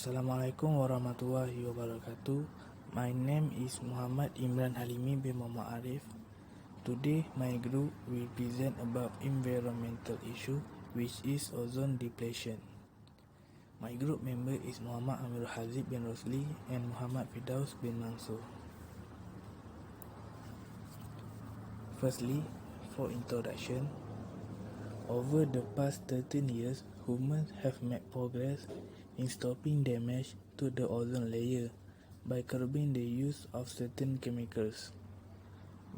Assalamualaikum warahmatullahi wabarakatuh. My name is Muhammad Imran Halimi bin Muhammad Arif. Today, my group will present about environmental issue, which is ozone depletion. My group member is Muhammad Amirul Hazib bin Rosli and Muhammad Fidaus bin Mansur. Firstly, for introduction, over the past 13 years, humans have made progress in stopping damage to the ozone layer by curbing the use of certain chemicals.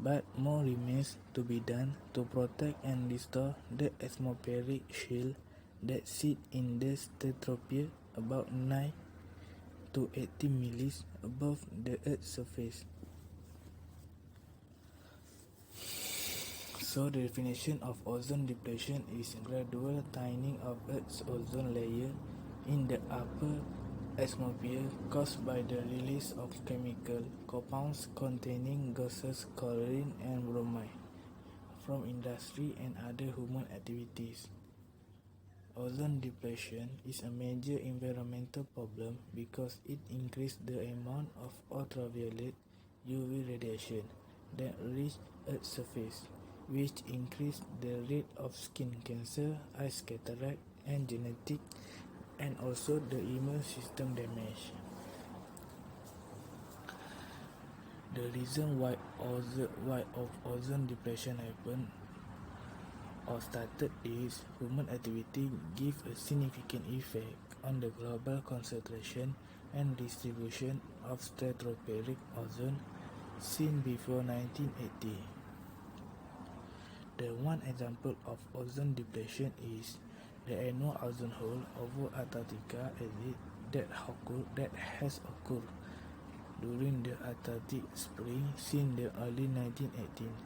But more remains to be done to protect and restore the atmospheric shield that sits in the stratosphere about 9 to 80 miles above the Earth's surface. So the definition of ozone depletion is gradual thinning of Earth's ozone layer in the upper atmosphere caused by the release of chemical compounds containing gases chlorine and bromine from industry and other human activities. Ozone depletion is a major environmental problem because it increases the amount of ultraviolet UV radiation that reach Earth's surface, which increase the rate of skin cancer, eye cataract, and genetic, and also the immune system damage. The reason why ozone depletion happened or started is human activity give a significant effect on the global concentration and distribution of stratospheric ozone seen before 1980. The one example of ozone depletion is the annual ozone hole over Antarctica that has occurred during the Arctic spring since the early 1918s.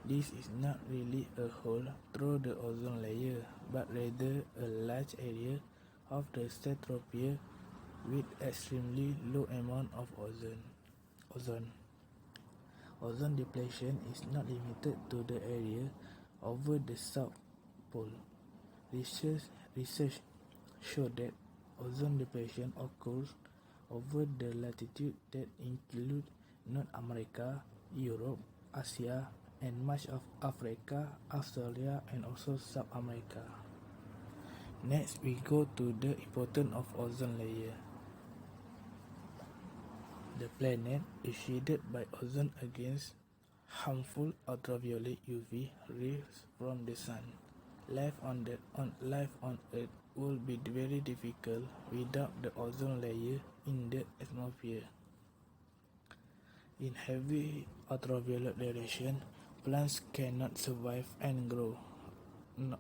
This is not really a hole through the ozone layer, but rather a large area of the stratosphere with extremely low amount of ozone. Ozone depletion is not limited to the area over the South Pole. Research shows that ozone depletion occurs over the latitude that include North America, Europe, Asia, and much of Africa, Australia, and also South America. Next, we go to the importance of ozone layer. The planet is shielded by ozone against harmful ultraviolet UV rays from the sun. Life on Earth would be very difficult without the ozone layer in the atmosphere. In heavy ultraviolet radiation, plants cannot survive and grow, nor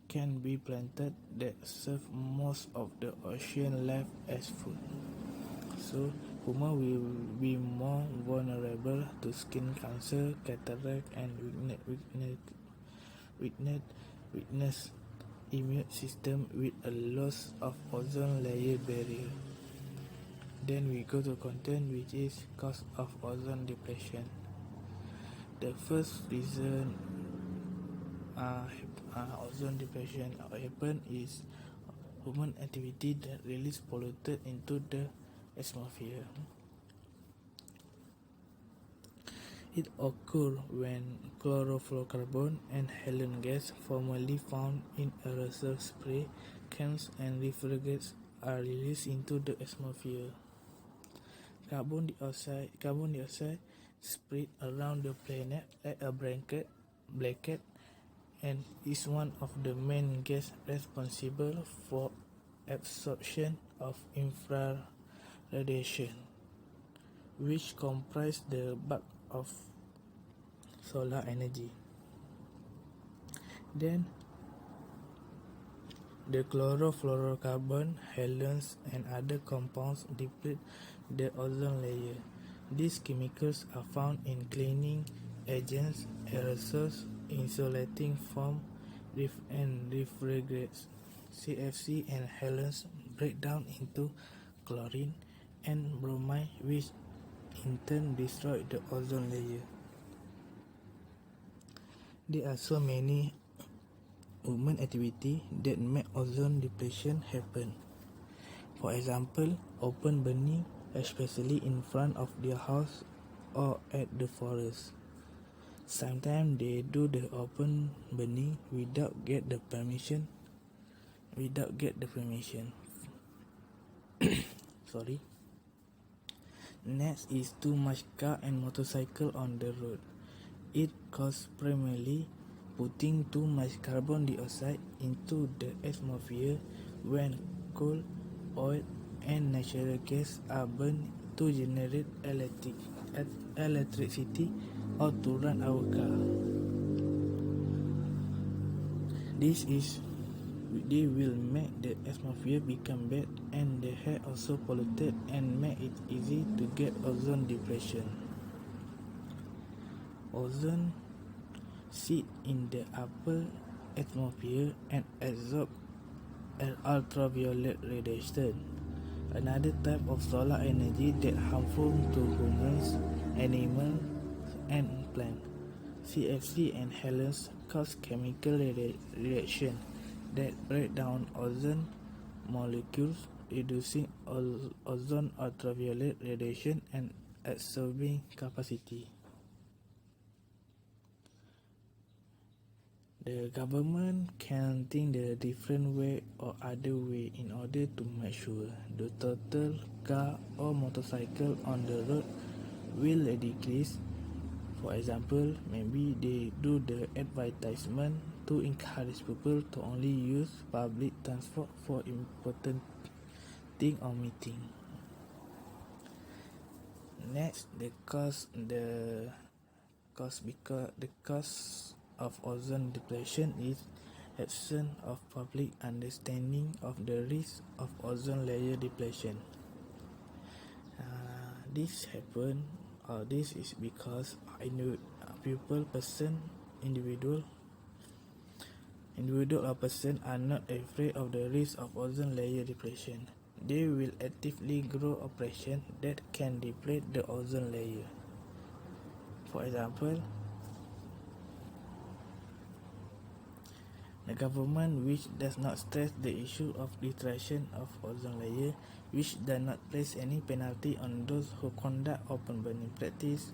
can be planted that serve most of the ocean life as food. So, humans will be more vulnerable to skin cancer, cataract, and weakness immune system with a loss of ozone layer barrier. Then we go to content, which is cause of ozone depletion. The first reason ozone depletion happen is human activity that release polluted into the atmosphere. It occurs when chlorofluorocarbon and halon gas, formerly found in aerosol spray cans and refrigerators, are released into the atmosphere. Carbon dioxide spread around the planet like a blanket and is one of the main gases responsible for absorption of infrared radiation, which comprise the bulk of solar energy. Then the chlorofluorocarbon, halogens, and other compounds deplete the ozone layer. These chemicals are found in cleaning agents, aerosols, insulating foam, and refrigerants. CFC and halogens break down into chlorine and bromine, which in turn destroy the ozone layer. There are so many human activity that make ozone depletion happen. For example, open burning, especially in front of their house or at the forest. Sometimes they do the open burning without get the permission. Sorry. Next is too much car and motorcycle on the road. It causes primarily putting too much carbon dioxide into the atmosphere when coal, oil, and natural gas are burned to generate electricity or to run our car. They will make the atmosphere become bad and the air also polluted and make it easy to get ozone depletion. Ozone sits in the upper atmosphere and absorbs ultraviolet radiation, another type of solar energy that harmful to humans, animals, and plants. CFC and halogens cause chemical reaction that break down ozone molecules, reducing ozone ultraviolet radiation and absorbing capacity. The government can think the different way or other way in order to make sure the total car or motorcycle on the road will decrease. For example, maybe they do the advertisement to encourage people to only use public transport for important thing or meeting. Next, the cause of ozone depletion is absence of public understanding of the risk of ozone layer depletion. This is because individual or person are not afraid of the risk of ozone layer depletion. They will actively grow operations that can deplete the ozone layer. For example, the government which does not stress the issue of depletion of ozone layer, which does not place any penalty on those who conduct open burning practice,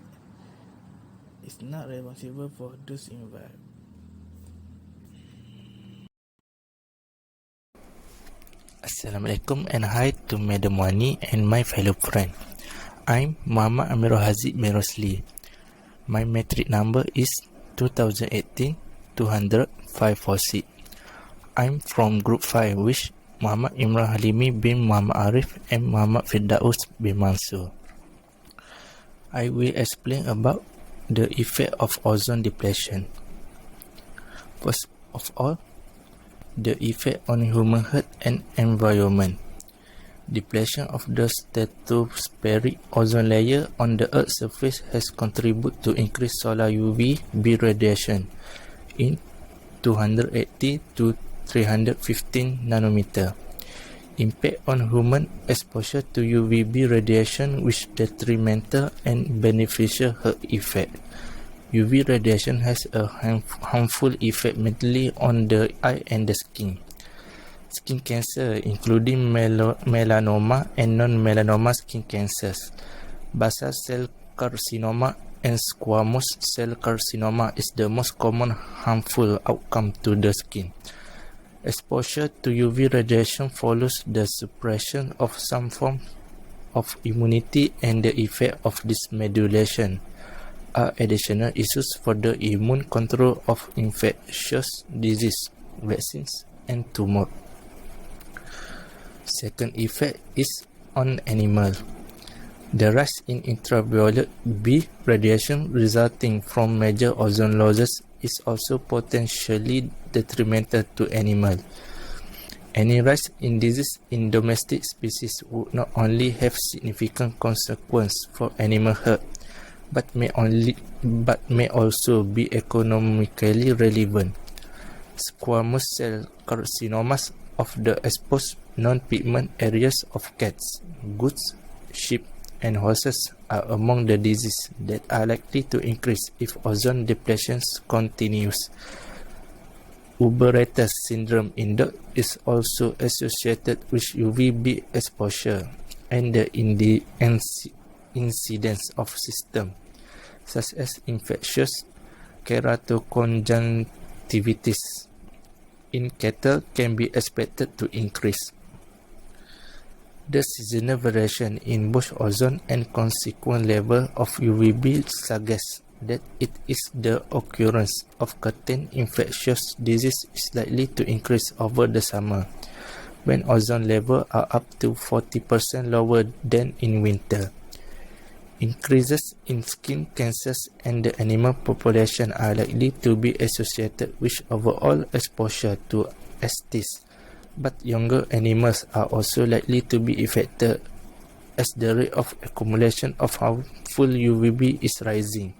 is not responsible for those involved. Assalamualaikum and hi to Madam Wani and my fellow friend. I'm Muhammad Amirul Haziq Merosli. My metric number is 2018-200-546. I'm from Group 5, which Muhammad Imran Halimi bin Muhammad Arif and Muhammad Firdaus bin Mansur. I will explain about the effect of ozone depletion. First of all, the effect on human health and environment. Depletion of the stratospheric ozone layer on the Earth's surface has contributed to increased solar UVB radiation in 280 to 315 nanometer. Impact on human exposure to UVB radiation with detrimental and beneficial health effect. UV radiation has a harmful effect mainly on the eye and the skin. Skin cancer, including melanoma and non-melanoma skin cancers, basal cell carcinoma, and squamous cell carcinoma is the most common harmful outcome to the skin. Exposure to UV radiation follows the suppression of some form of immunity, and the effect of this modulation are additional issues for the immune control of infectious disease, vaccines, and tumor. Second effect is on animal. The rise in ultraviolet B radiation resulting from major ozone losses is also potentially detrimental to animal. Any rise in disease in domestic species would not only have significant consequences for animal health, but may also be economically relevant. Squamous cell carcinomas of the exposed non-pigment areas of cats, goats, sheep, and horses are among the diseases that are likely to increase if ozone depletion continues. Uberatus syndrome in dogs is also associated with UVB exposure and the incidence of symptoms such as infectious keratoconjunctivitis in cattle can be expected to increase. The seasonal variation in both ozone and consequent level of UVB suggests that it is the occurrence of certain infectious disease is likely to increase over the summer, when ozone levels are up to 40% lower than in winter. Increases in skin cancers and the animal population are likely to be associated with overall exposure to Astis, but younger animals are also likely to be affected as the rate of accumulation of harmful UVB is rising.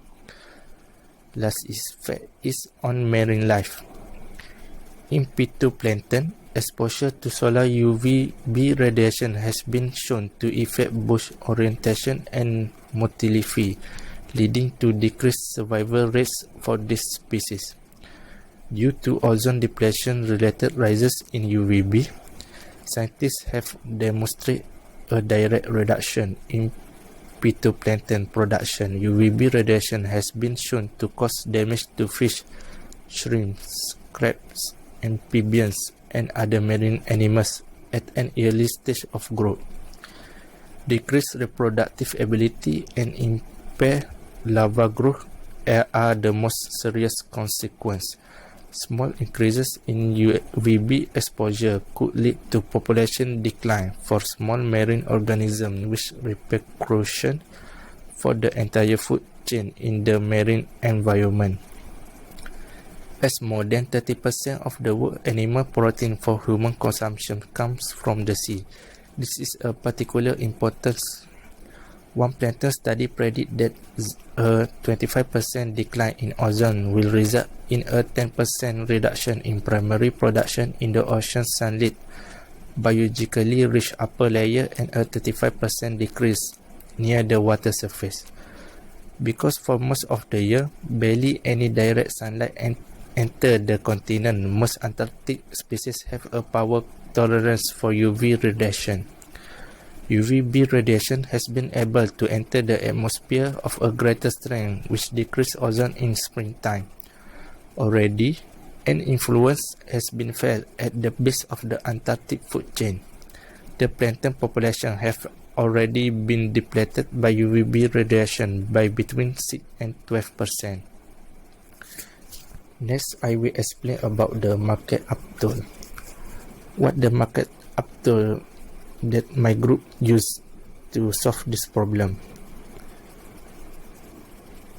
Last effect is on marine life. In phytoplankton, exposure to solar UVB radiation has been shown to affect both orientation and motility, leading to decreased survival rates for this species. Due to ozone depletion-related rises in UVB, scientists have demonstrated a direct reduction in phytoplankton production. UVB radiation has been shown to cause damage to fish, shrimps, crabs, amphibians, and other marine animals at an early stage of growth. Decreased reproductive ability and impaired larva growth are the most serious consequences. Small increases in UVB exposure could lead to population decline for small marine organisms with repercussions for the entire food chain in the marine environment. As more than 30% of the world animal protein for human consumption comes from the sea, this is a particular importance. One plankton study predicts that a 25% decline in ozone will result in a 10% reduction in primary production in the ocean sunlit, biologically rich upper layer and a 35% decrease near the water surface. Because for most of the year, barely any direct sunlight enter the continent, most Antarctic species have a power tolerance for UV radiation. UVB radiation has been able to enter the atmosphere of a greater strength, which decreases ozone in springtime. Already, an influence has been felt at the base of the Antarctic food chain. The plankton population have already been depleted by UVB radiation by between 6 and 12%. Next, I will explain about the market upturn. What the market upturn that my group used to solve this problem.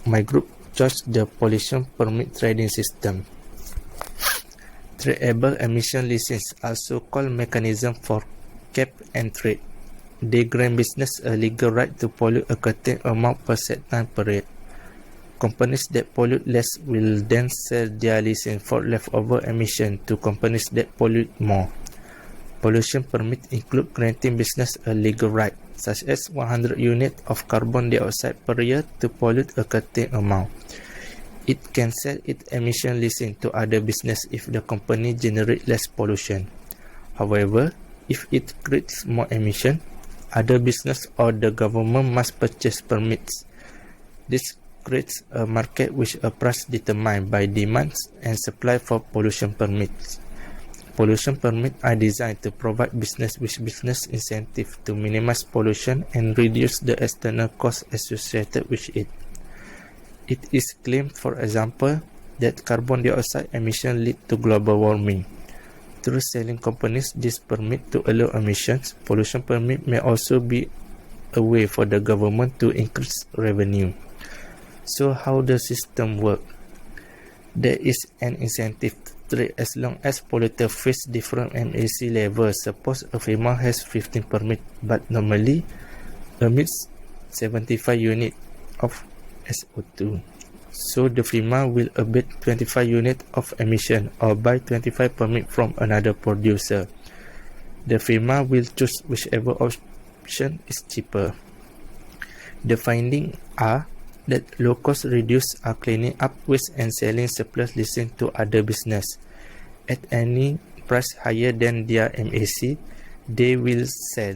My group chose the pollution permit trading system. Tradable emission license, also called mechanism for cap and trade. They grant business a legal right to pollute a certain amount per set time period. Companies that pollute less will then sell their license for leftover emission to companies that pollute more. Pollution permits include granting business a legal right, such as 100 units of carbon dioxide per year to pollute a certain amount. It can sell its emission license to other business if the company generates less pollution. However, if it creates more emission, other business or the government must purchase permits. This creates a market with a price determined by demand and supply for pollution permits. Pollution permits are designed to provide business with business incentive to minimize pollution and reduce the external costs associated with it. It is claimed, for example, that carbon dioxide emissions lead to global warming. Through selling companies this permit to allow emissions, pollution permit may also be a way for the government to increase revenue. So how the system works? There is an incentive to trade as long as polluter face different MAC levels. Suppose a firma has 15 permits but normally emits 75 units of SO2. So the firma will abate 25 units of emission or buy 25 permits from another producer. The firma will choose whichever option is cheaper. The findings are that low cost reduce are cleaning up waste and selling surplus license to other business. at any price higher than their MAC, they will sell.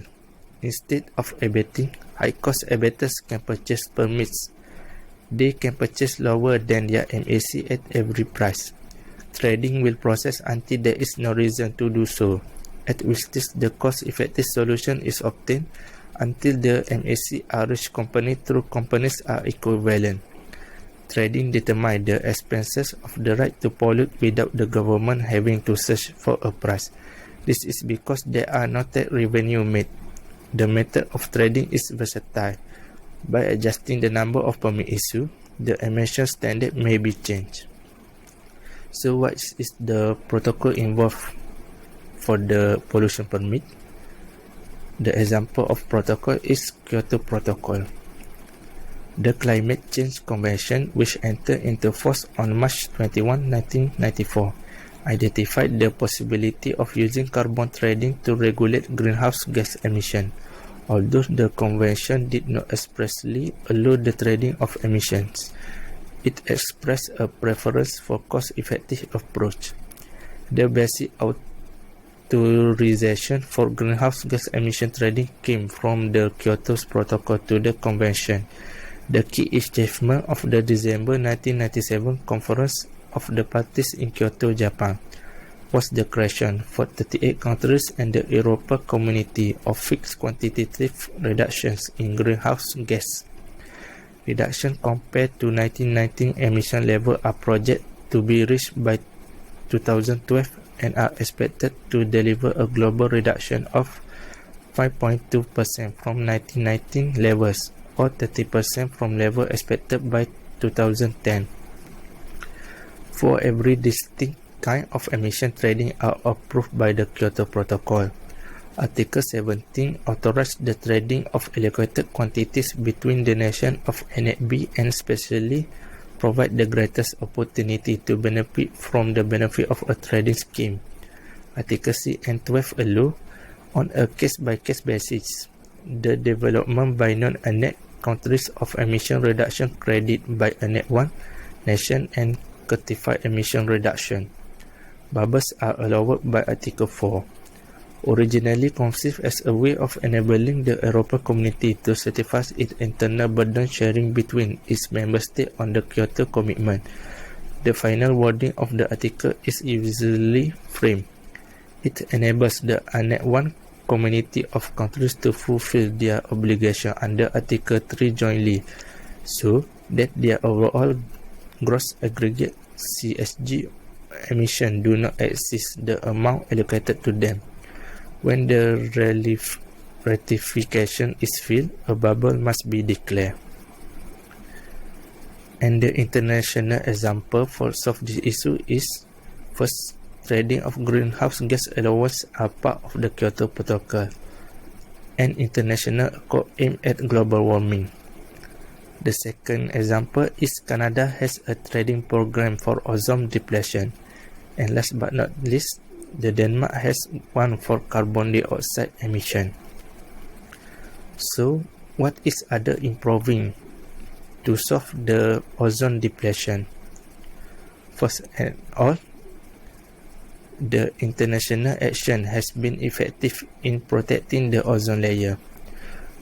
Instead of abating, high-cost abatters can purchase permits. They can purchase lower than their MAC at every price. Trading will process until there is no reason to do so, at which stage the cost-effective solution is obtained until the MAC are reached through companies are equivalent. Trading determines the expenses of the right to pollute without the government having to search for a price. This is because there are no tax revenue made. The method of trading is versatile. By adjusting the number of permit issued, the emission standard may be changed. So what is the protocol involved for the pollution permit? The example of protocol is Kyoto Protocol. The Climate Change Convention, which entered into force on March 21, 1994, identified the possibility of using carbon trading to regulate greenhouse gas emission. Although the convention did not expressly allow the trading of emissions, it expressed a preference for cost-effective approach. The basic authorization for greenhouse gas emission trading came from the Kyoto Protocol to the convention. The key achievement of the December 1997 Conference of the Parties in Kyoto, Japan, was the creation for 38 countries and the European Community of fixed quantitative reductions in greenhouse gas. Reduction compared to 1990 emission levels are projected to be reached by 2012 and are expected to deliver a global reduction of 5.2% from 1919 levels, or 30% from level expected by 2010. For every distinct kind of emission trading are approved by the Kyoto Protocol. Article 17 authorized the trading of allocated quantities between the nations of NAB and specially provide the greatest opportunity to benefit from the benefit of a trading scheme. Article C and 12 allow, on a case-by-case basis, the development by non-ANEC countries of emission reduction credit by ANEC 1 nation and certified emission reduction. Bubbles are allowed by Article 4. Originally conceived as a way of enabling the European Community to certify its internal burden sharing between its member states on the Kyoto Commitment, the final wording of the article is usually framed. It enables the ANEC 1 community of countries to fulfill their obligation under Article 3 jointly, so that their overall gross aggregate CSG emission do not exceed the amount allocated to them. When the ratification is filled, a bubble must be declared. And the international example for solve this issue is, first, trading of greenhouse gas allowance are part of the Kyoto Protocol, an international accord aimed at global warming. The second example is Canada has a trading program for ozone depletion. And last but not least, the Denmark has one for carbon dioxide emission. So, what is other improving to solve the ozone depletion? First and all, the international action has been effective in protecting the ozone layer.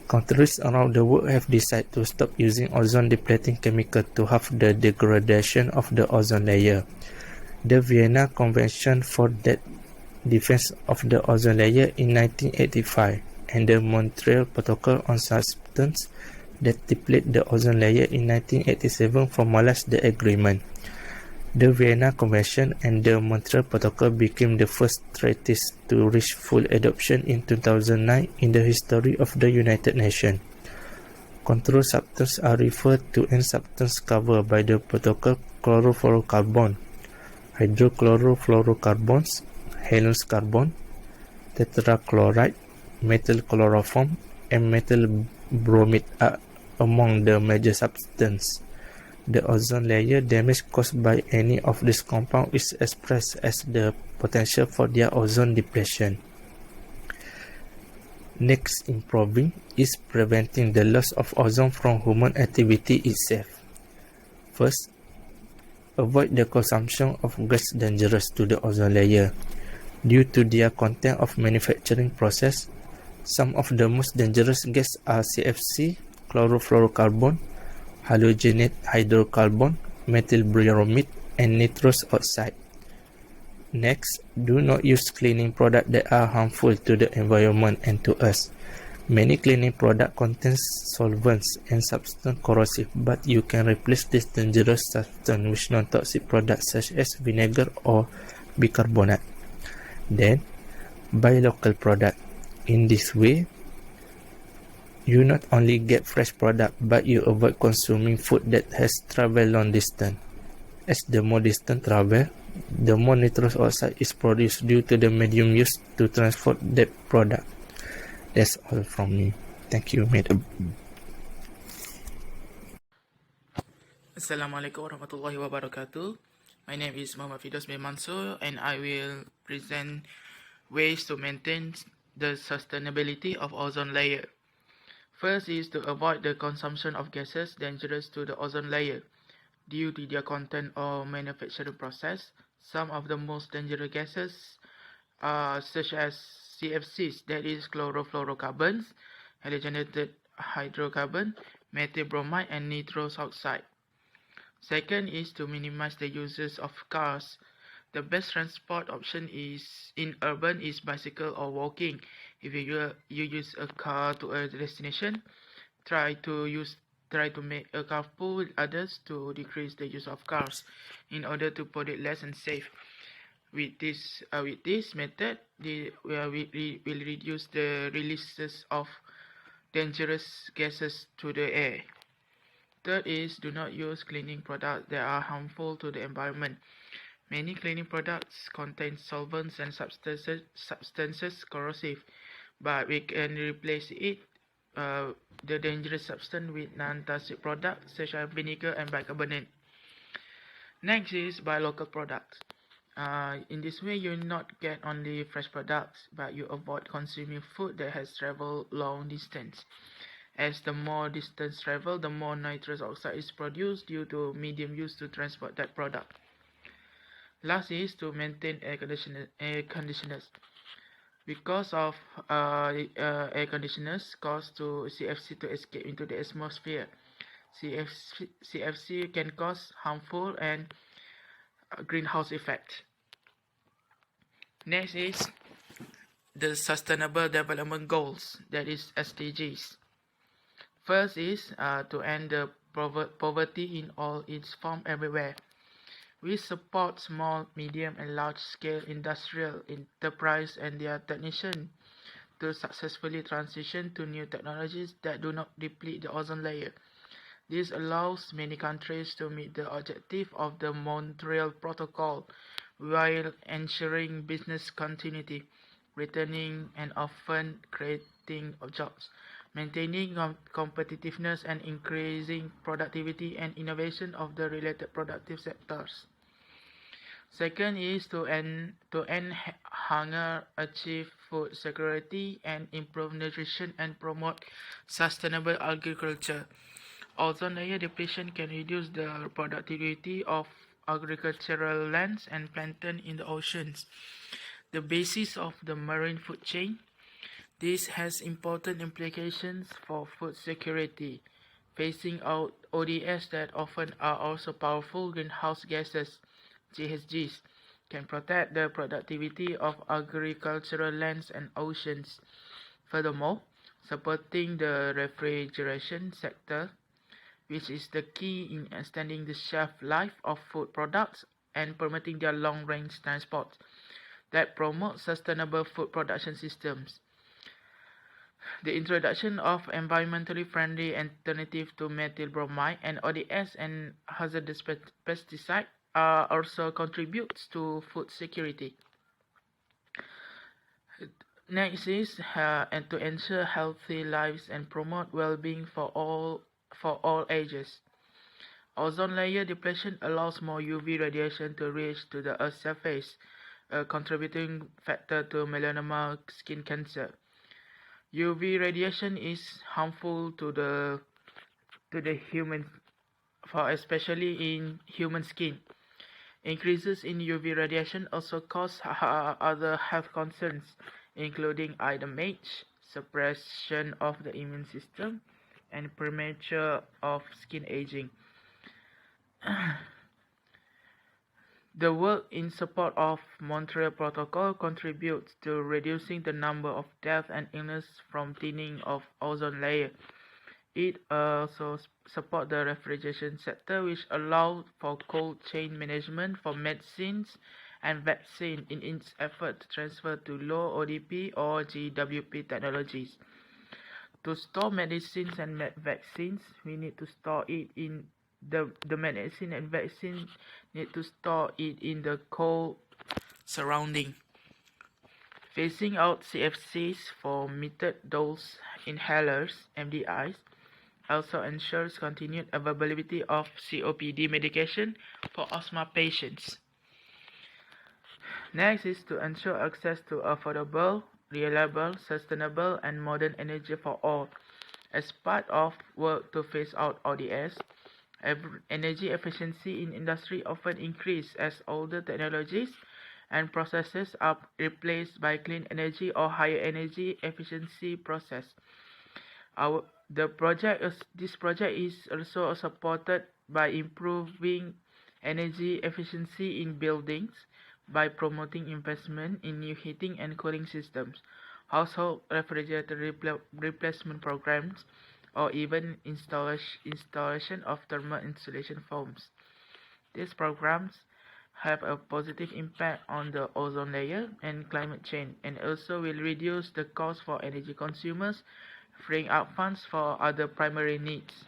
Countries around the world have decided to stop using ozone-depleting chemicals to halve the degradation of the ozone layer. The Vienna Convention for the Defense of the Ozone Layer in 1985 and the Montreal Protocol on Substances that Deplete the Ozone Layer in 1987 formalized the agreement. The Vienna Convention and the Montreal Protocol became the first treaties to reach full adoption in 2009 in the history of the United Nations. Control substances are referred to as substances covered by the protocol: chlorofluorocarbon, hydrochlorofluorocarbons, halous carbon, tetrachloride, methyl chloroform, and methyl bromide are among the major substances. The ozone layer damage caused by any of these compounds is expressed as the potential for their ozone depletion. Next, improving is preventing the loss of ozone from human activity itself. First, Avoid the consumption of gas dangerous to the ozone layer. Due to their content of manufacturing process, some of the most dangerous gases are CFC, chlorofluorocarbon, halogenate hydrocarbon, methyl bromide, and nitrous oxide. Next, do not use cleaning products that are harmful to the environment and to us. Many cleaning products contain solvents and substances corrosive, but you can replace this dangerous substance with non-toxic products such as vinegar or bicarbonate. Then, buy local product. In this way, you not only get fresh product, but you avoid consuming food that has traveled long distance. As the more distant travel, the more nitrous oxide is produced due to the medium used to transport that product. That's all from me. Thank you, madam. Assalamualaikum warahmatullahi wabarakatuh. My name is Muhammad Fidos bin Mansur and I will present ways to maintain the sustainability of ozone layer. First is to avoid the consumption of gases dangerous to the ozone layer. Due to their content or manufacturing process, some of the most dangerous gases are such as CFCs, that is chlorofluorocarbons, halogenated hydrocarbon, methyl bromide, and nitrous oxide. Second is to minimize the uses of cars. The best transport option is in urban is bicycle or walking. If you use a car to a destination, try to make a carpool with others to decrease the use of cars in order to pollute less and safe. With this method, we will reduce the releases of dangerous gases to the air. Third is do not use cleaning products that are harmful to the environment. Many cleaning products contain solvents and substances corrosive, but we can replace the dangerous substance with non-toxic products such as vinegar and bicarbonate. Next is buy local products. In this way, you not get only fresh products, but you avoid consuming food that has traveled long distance. As the more distance traveled, the more nitrous oxide is produced due to medium used to transport that product. Last is to maintain air conditioners. Because of air conditioners cause to CFC to escape into the atmosphere. CFC can cause harmful and greenhouse effect. Next is the Sustainable Development Goals, that is SDGs. First is to end the poverty in all its forms everywhere. We support small, medium, and large-scale industrial enterprise and their technicians to successfully transition to new technologies that do not deplete the ozone layer. This allows many countries to meet the objective of the Montreal Protocol while ensuring business continuity, retaining and often creating jobs, maintaining competitiveness and increasing productivity and innovation of the related productive sectors. Second is to end hunger, achieve food security, and improve nutrition and promote sustainable agriculture. Ozone layer depletion can reduce the productivity of agricultural lands and plankton in the oceans, the basis of the marine food chain. This has important implications for food security. Phasing out ODS that often are also powerful greenhouse gases, GHGs, can protect the productivity of agricultural lands and oceans. Furthermore, supporting the refrigeration sector, which is the key in extending the shelf life of food products and permitting their long-range transport, that promotes sustainable food production systems. The introduction of environmentally friendly alternatives to methyl bromide and ODS and hazardous pesticides also contributes to food security. Next is and to ensure healthy lives and promote well-being for all ages. Ozone layer depletion allows more UV radiation to reach to the Earth's surface, a contributing factor to melanoma skin cancer. UV radiation is harmful to the human, for especially in human skin. Increases in UV radiation also cause other health concerns, including eye damage, suppression of the immune system, and premature of skin aging. The work in support of Montreal Protocol contributes to reducing the number of deaths and illness from thinning of ozone layer. It also supports the refrigeration sector, which allows for cold chain management for medicines and vaccine in its effort to transfer to low ODP or GWP technologies. To store medicines and vaccines, we need to store it in the medicine and vaccine need to store it in the cold surrounding. Phasing out CFCs for metered dose inhalers (MDIs) also ensures continued availability of COPD medication for asthma patients. Next is to ensure access to affordable, reliable, sustainable, and modern energy for all. As part of work to phase out ODS, energy efficiency in industry often increases as older technologies and processes are replaced by clean energy or higher energy efficiency process. This project is also supported by improving energy efficiency in buildings by promoting investment in new heating and cooling systems, household refrigerator replacement programs, or even installation of thermal insulation foams. These programs have a positive impact on the ozone layer and climate change, and also will reduce the cost for energy consumers, freeing up funds for other primary needs.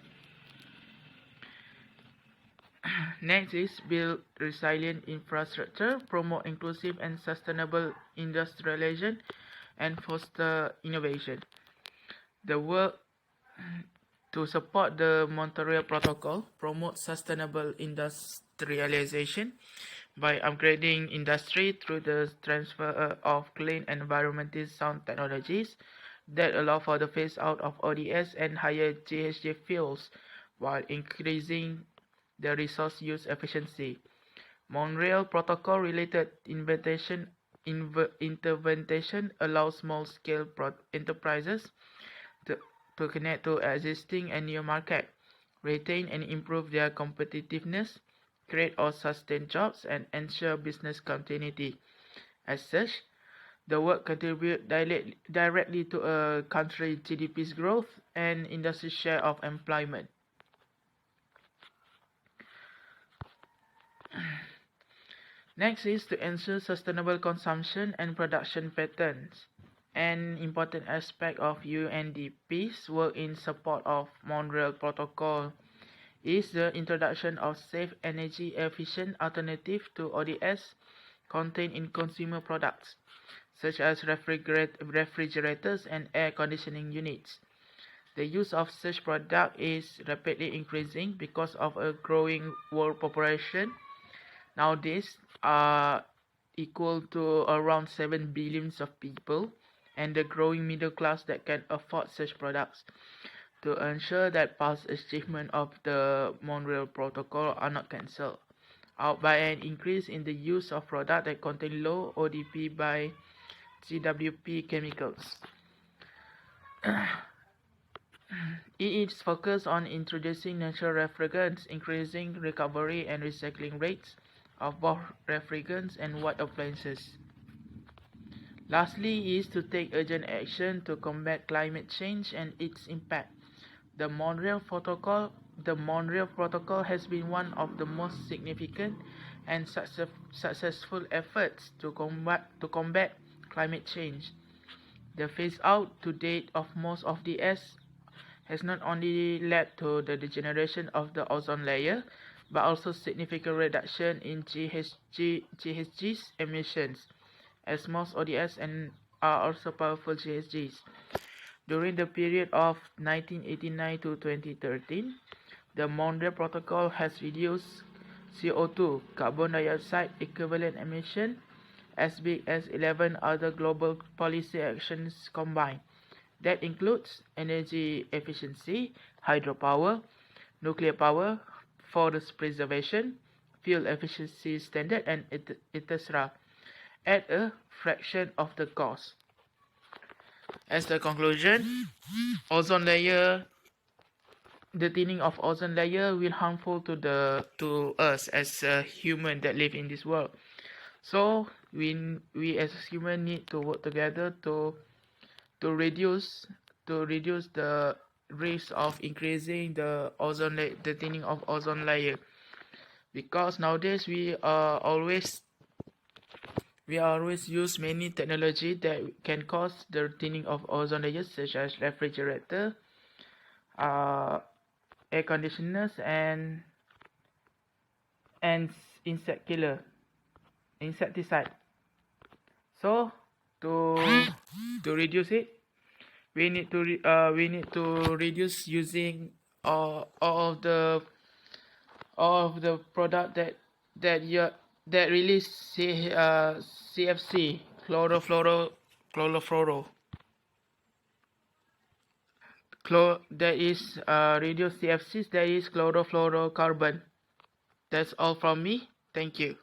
Next is build resilient infrastructure, promote inclusive and sustainable industrialization, and foster innovation. The work to support the Montreal Protocol promotes sustainable industrialization by upgrading industry through the transfer of clean and environmentally sound technologies that allow for the phase out of ODS and higher GHG fuels while increasing the resource use efficiency. Montreal Protocol related intervention allows small-scale enterprises to connect to existing and new market, retain and improve their competitiveness, create or sustain jobs, and ensure business continuity. As such, the work contributes directly to a country's GDP's growth and industry share of employment. Next is to ensure sustainable consumption and production patterns. An important aspect of UNDP's work in support of Montreal Protocol is the introduction of safe energy-efficient alternatives to ODS contained in consumer products, such as refrigerators and air conditioning units. The use of such products is rapidly increasing because of a growing world population. Nowadays, are equal to around 7 billion of people, and the growing middle class that can afford such products. To ensure that past achievements of the Montreal Protocol are not cancelled out by an increase in the use of products that contain low ODP by GWP chemicals. It is focused on introducing natural refrigerants, increasing recovery and recycling rates of both refrigerants and white appliances. Lastly is to take urgent action to combat climate change and its impact. The Montreal Protocol has been one of the most significant and successful efforts to combat climate change. The phase out to date of most of the has not only led to the degeneration of the ozone layer, but also significant reduction in GHG's emissions, as most ODS are also powerful GHGs. During the period of 1989 to 2013, the Montreal Protocol has reduced CO2, carbon dioxide equivalent emission, as big as 11 other global policy actions combined. That includes energy efficiency, hydropower, nuclear power, forest preservation, fuel efficiency standard, and etc. at a fraction of the cost. As the conclusion, ozone layer, the thinning of ozone layer will harmful to us as a human that live in this world. So we as human need to work together to reduce the risk of increasing the the thinning of ozone layer, because nowadays we always use many technology that can cause the thinning of ozone layers, such as refrigerator, uh, air conditioners, and insect killer, insecticide. So to reduce it, we need to reduce using all of the product that you that release CFC, chlorofluoro that is reduce CFCs, that is chlorofluorocarbon. That's all from me. Thank you.